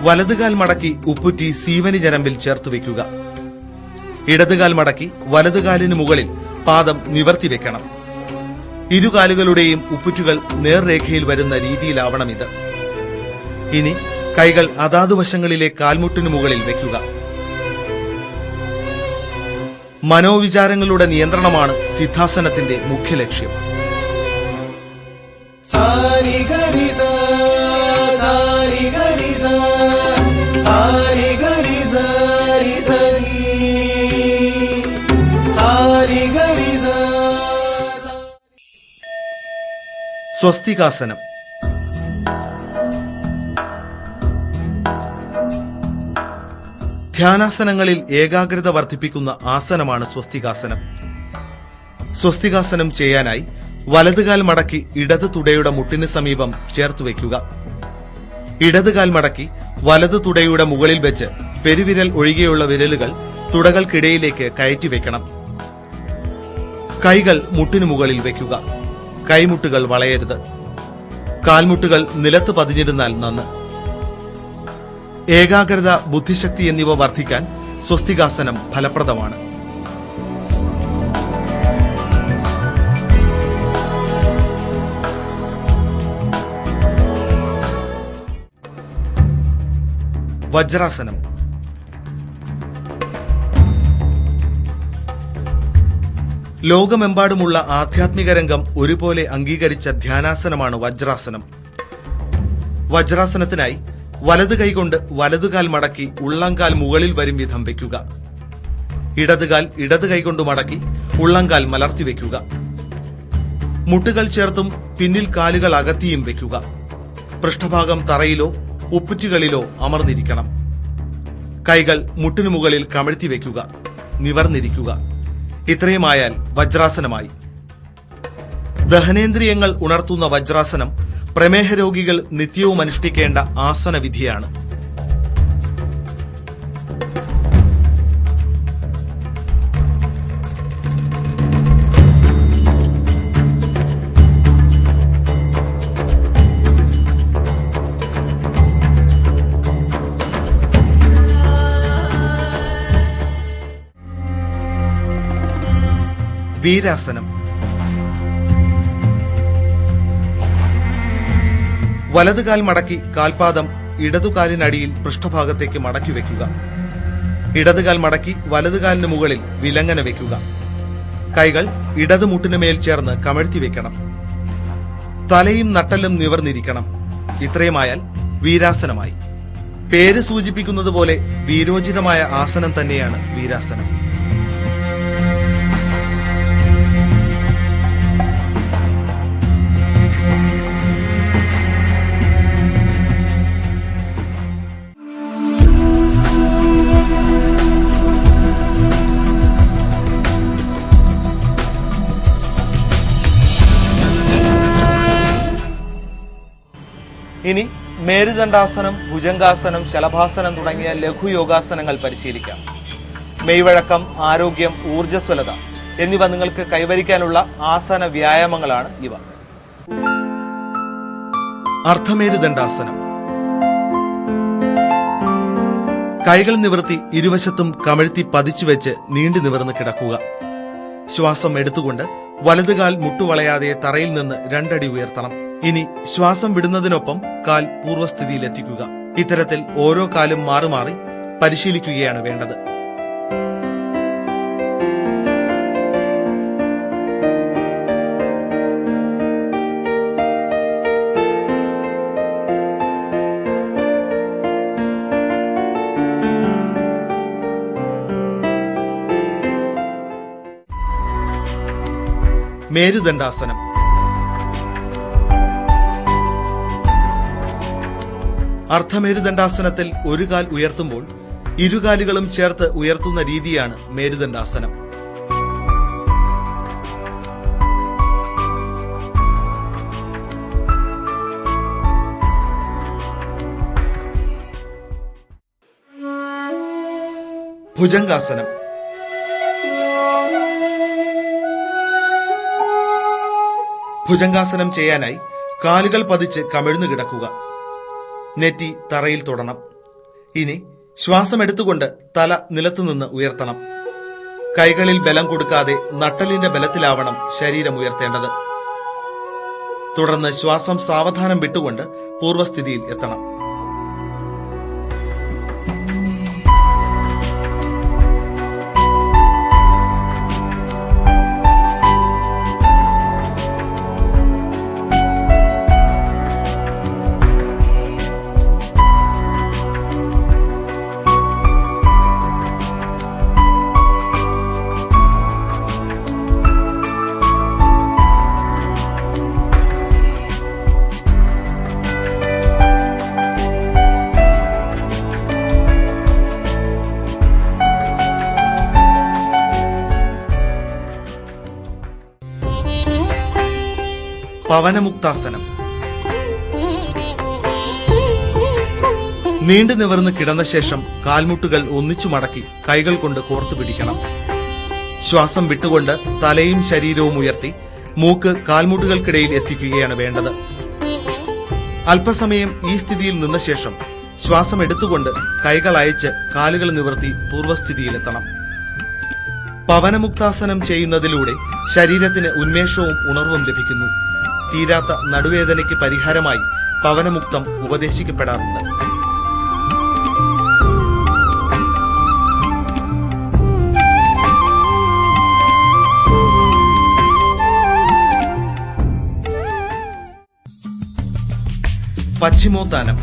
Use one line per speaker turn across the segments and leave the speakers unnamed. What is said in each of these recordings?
വലതുകാൽ മടക്കി ഉപ്പുറ്റി സീവനി ഞരമ്പിൽ ചേർത്ത് വയ്ക്കുക. ഇടതുകാൽ മടക്കി വലതുകാലിന് മുകളിൽ പാദം നിവർത്തി വെക്കണം. ഇരുകാലുകളുടെയും ഉപ്പുറ്റുകൾ നേർരേഖയിൽ വരുന്ന രീതിയിലാവണം ഇത്. ഇനി കൈകൾ അതാതു വശങ്ങളിലെ കാൽമുട്ടിനു മുകളിൽ വയ്ക്കുക. മനോവിചാരങ്ങളുടെ നിയന്ത്രണമാണ് സിദ്ധാസനത്തിന്റെ മുഖ്യ ലക്ഷ്യം. സ്വസ്തികാസനം. ധ്യാനാസനങ്ങളിൽ ഏകാഗ്രത വർദ്ധിപ്പിക്കുന്ന ആസനമാണ് സ്വസ്തികാസനം. സ്വസ്തികാസനം ചെയ്യാനായി വലതുകാൽ മടക്കി ഇടത് തുടയുടെ മുട്ടിന് സമീപം ചേർത്ത് വയ്ക്കുക. ഇടതുകാൽ മടക്കി വലതു തുടയുടെ മുകളിൽ വെച്ച് പെരുവിരൽ ഒഴികെയുള്ള വിരലുകൾ തുടകൾക്കിടയിലേക്ക് കയറ്റി വെക്കണം. കൈകൾ മുട്ടിനു മുകളിൽ വയ്ക്കുക. കൈമുട്ടുകൾ വളയരുത്. കാൽമുട്ടുകൾ നിലത്ത് പതിഞ്ഞിരുന്നാൽ നന്ന്. ഏകാഗ്രത, ബുദ്ധിശക്തി എന്നിവ വർദ്ധിക്കാൻ സ്വസ്തികാസനം ഫലപ്രദമാണ്. വജ്രാസനം. ലോകമെമ്പാടുമുള്ള ആധ്യാത്മിക രംഗം ഒരുപോലെ അംഗീകരിച്ച ധ്യാനാസനമാണ് വജ്രാസനം. വജ്രാസനത്തിനായി വലതു കൈകൊണ്ട് വലതുകാൽ മടക്കി ഉള്ളംകാൽ മുകളിൽ വരും വിധം വയ്ക്കുക. ഇടതുകാൽ ഇടത് കൈകൊണ്ട് മടക്കി ഉള്ളംകാൽ മലർത്തി വയ്ക്കുക. മുട്ടുകൾ ചേർത്തും പിന്നിൽ കാലുകൾ അകത്തിയും വയ്ക്കുക. പൃഷ്ഠഭാഗം തറയിലോ ഉപ്പുറ്റുകളിലോ അമർന്നിരിക്കണം. കൈകൾ മുട്ടിനു മുകളിൽ കമഴ്ത്തി വയ്ക്കുക. നിവർന്നിരിക്കുക. ഇത്രയുമായാൽ വജ്രാസനമായി. ദഹനേന്ദ്രിയങ്ങൾ ഉണർത്തുന്ന വജ്രാസനം പ്രമേഹ രോഗികൾ നിത്യവും അനുഷ്ഠിക്കേണ്ട ആസനവിധിയാണ്. വീരാസനം. വലതുകാൽ മടക്കി കാൽപാദം ഇടതുകാലിനടിയിൽ പൃഷ്ഠഭാഗത്തേക്ക് മടക്കി വയ്ക്കുക. ഇടതുകാൽ മടക്കി വലതുകാലിന് മുകളിൽ വിലങ്ങനെ വയ്ക്കുക. കൈകൾ ഇടതുമുട്ടിനുമേൽ ചേർന്ന് കമഴ്ത്തി വെക്കണം. തലയും നട്ടലും നിവർന്നിരിക്കണം. ഇത്രയുമായാൽ വീരാസനമായി. പേര് സൂചിപ്പിക്കുന്നത് പോലെ വീരോചിതമായ ആസനം തന്നെയാണ് വീരാസനം. ഇനി മേരുദണ്ഡാസനം, ഭുജംഗാസനം, ശലഭാസനം തുടങ്ങിയ ലഘുയോഗാസനങ്ങൾ പരിശീലിക്കാം. മെയ്വഴക്കം, ആരോഗ്യം, ഊർജ്ജസ്വലത എന്നിവ നിങ്ങൾക്ക് കൈവരിക്കാനുള്ള ആസന വ്യായാമങ്ങളാണ് ഇവ. അർദ്ധമേരുദണ്ഡാസനം. കൈകൾ നിവർത്തി ഇരുവശത്തും കമഴ്ത്തി പതിച്ചുവെച്ച് നീണ്ടു നിവർന്ന് കിടക്കുക. ശ്വാസം എടുത്തുകൊണ്ട് വലതുകാൽ മുട്ടുവളയാതെ തറയിൽ നിന്ന് 2 അടി ഉയർത്തണം. ഇനി ശ്വാസം വിടുന്നതിനൊപ്പം കാൽ പൂർവ്വസ്ഥിതിയിലെത്തിക്കുക. ഇത്തരത്തിൽ ഓരോ കാലും മാറി മാറി പരിശീലിക്കുകയാണ് വേണ്ടത്. മേരുദണ്ഡാസനം. അർദ്ധമേരുദണ്ഡാസനത്തിൽ ഒരു കാൽ ഉയർത്തുമ്പോൾ ഇരുകാലുകളും ചേർത്ത് ഉയർത്തുന്ന രീതിയാണ് മേരുദണ്ഡാസനം. ഭുജംഗാസനം. ഭുജംഗാസനം ചെയ്യാനായി കാലുകൾ പതിച്ച് കമിഴ്ന്നു കിടക്കുക. നെറ്റി തറയിൽ തൊടണം. ഇനി ശ്വാസം എടുത്തുകൊണ്ട് തല നിലത്തുനിന്ന് ഉയർത്തണം. കൈകളിൽ ബലം കൊടുക്കാതെ നട്ടലിന്റെ ബലത്തിലാവണം ശരീരം ഉയർത്തേണ്ടത്. തുടർന്ന് ശ്വാസം സാവധാനം വിട്ടുകൊണ്ട് പൂർവ്വസ്ഥിതിയിൽ എത്തണം. പവനമുക്താസനം. നീണ്ടു നിവർന്ന് കിടന്ന ശേഷം കാൽമുട്ടുകൾ ഒന്നിച്ചു മടക്കി കൈകൾ കൊണ്ട് കോർത്തു പിടിക്കണം. ശ്വാസം വിട്ടുകൊണ്ട് തലയും ശരീരവും ഉയർത്തി മൂക്ക് കാൽമുട്ടുകൾക്കിടയിൽ എത്തിക്കുകയാണ് വേണ്ടത്. അല്പസമയം ഈ സ്ഥിതിയിൽ നിന്ന ശേഷം ശ്വാസം എടുത്തുകൊണ്ട് കൈകൾ അയച്ച് കാലുകൾ നിവർത്തി പൂർവ്വസ്ഥിതിയിലെത്തണം. പവനമുക്താസനം ചെയ്യുന്നതിലൂടെ ശരീരത്തിന് ഉന്മേഷവും ഉണർവും ലഭിക്കുന്നു. തീരാത്ത നടുവേദനയ്ക്ക് പരിഹാരമായി പവനമുക്തം ഉപദേശിക്കപ്പെടാറുണ്ട്. പശ്ചിമോത്താനം.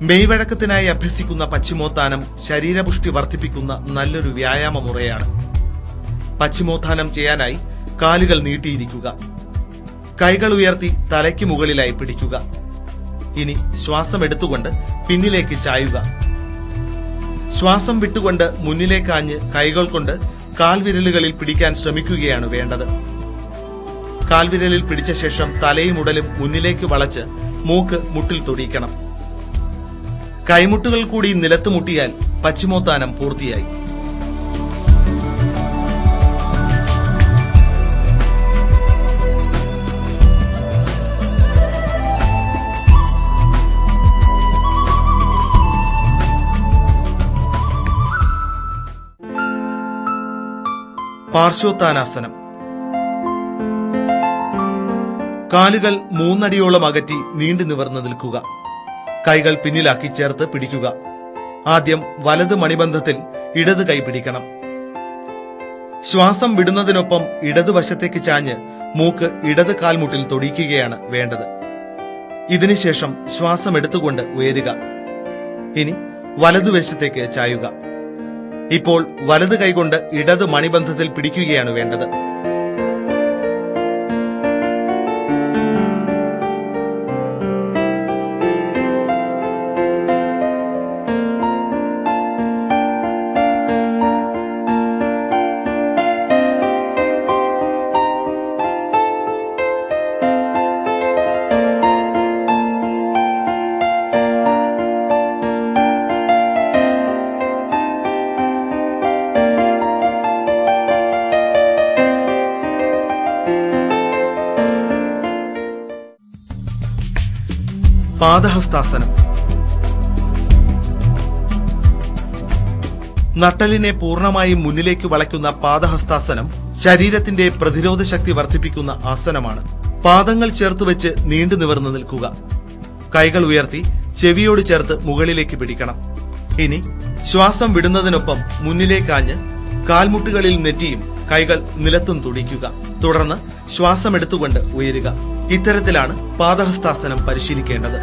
മെയ്വഴക്കത്തിനായി അഭ്യസിക്കുന്ന പശ്ചിമോത്താനം ശരീരപുഷ്ടി വർദ്ധിപ്പിക്കുന്ന നല്ലൊരു വ്യായാമ മുറയാണ്. പശ്ചിമോത്ഥാനം ചെയ്യാനായി കാലുകൾ നീട്ടിയിരിക്കുക. കൈകൾ ഉയർത്തി തലയ്ക്ക് മുകളിലായി പിടിക്കുക. ഇനി ശ്വാസം എടുത്തുകൊണ്ട് പിന്നിലേക്ക് ചായുക. ശ്വാസം വിട്ടുകൊണ്ട് മുന്നിലേക്കാഞ്ഞ് കൈകൾ കൊണ്ട് കാൽവിരലുകളിൽ പിടിക്കാൻ ശ്രമിക്കുകയാണ് വേണ്ടത്. കാൽവിരലിൽ പിടിച്ച ശേഷം തലയും ഉടലും മുന്നിലേക്ക് വളച്ച് മൂക്ക് മുട്ടിൽ തൊടിയിക്കണം. കൈമുട്ടുകൾ കൂടി നിലത്ത് മുട്ടിയാൽ പശ്ചിമോത്താനം പൂർത്തിയായി. പാർശ്വോത്താനാസനം. കാലുകൾ 3 അടിയോളം അകറ്റി നീണ്ടു നിവർന്ന് നിൽക്കുക. കൈകൾ പിന്നിലാക്കി ചേർത്ത് പിടിക്കുക. ആദ്യം വലത് മണിബന്ധത്തിൽ ഇടത് കൈ പിടിക്കണം. ശ്വാസം വിടുന്നതിനൊപ്പം ഇടതുവശത്തേക്ക് ചാഞ്ഞ് മൂക്ക് ഇടത് കാൽമുട്ടിൽ തൊടിക്കുകയാണ് വേണ്ടത്. ഇതിനുശേഷം ശ്വാസം എടുത്തുകൊണ്ട് ഉയരുക. ഇനി വലതുവശത്തേക്ക് ചായുക. ഇപ്പോൾ വലത് കൈകൊണ്ട് ഇടത് മണിബന്ധത്തിൽ പിടിക്കുകയാണ് വേണ്ടത്. പാദഹസ്താസനം. നട്ടലിനെ പൂർണ്ണമായും മുന്നിലേക്ക് വളയ്ക്കുന്ന പാദഹസ്താസനം ശരീരത്തിന്റെ പ്രതിരോധ ശക്തി വർദ്ധിപ്പിക്കുന്ന ആസനമാണ്. പാദങ്ങൾ ചേർത്തുവെച്ച് നീണ്ടു നിവർന്ന് നിൽക്കുക. കൈകൾ ഉയർത്തി ചെവിയോട് ചേർത്ത് മുകളിലേക്ക് പിടിക്കണം. ഇനി ശ്വാസം വിടുന്നതിനൊപ്പം മുന്നിലേക്കാഞ്ഞ് കാൽമുട്ടുകളിൽ നെറ്റിയും കൈകൾ നിലത്തും തുടിക്കുക. തുടർന്ന് ശ്വാസം എടുത്തുകൊണ്ട് ഉയരുക. ഇത്തരത്തിലാണ് പാദഹസ്താസനം പരിശീലിക്കേണ്ടത്.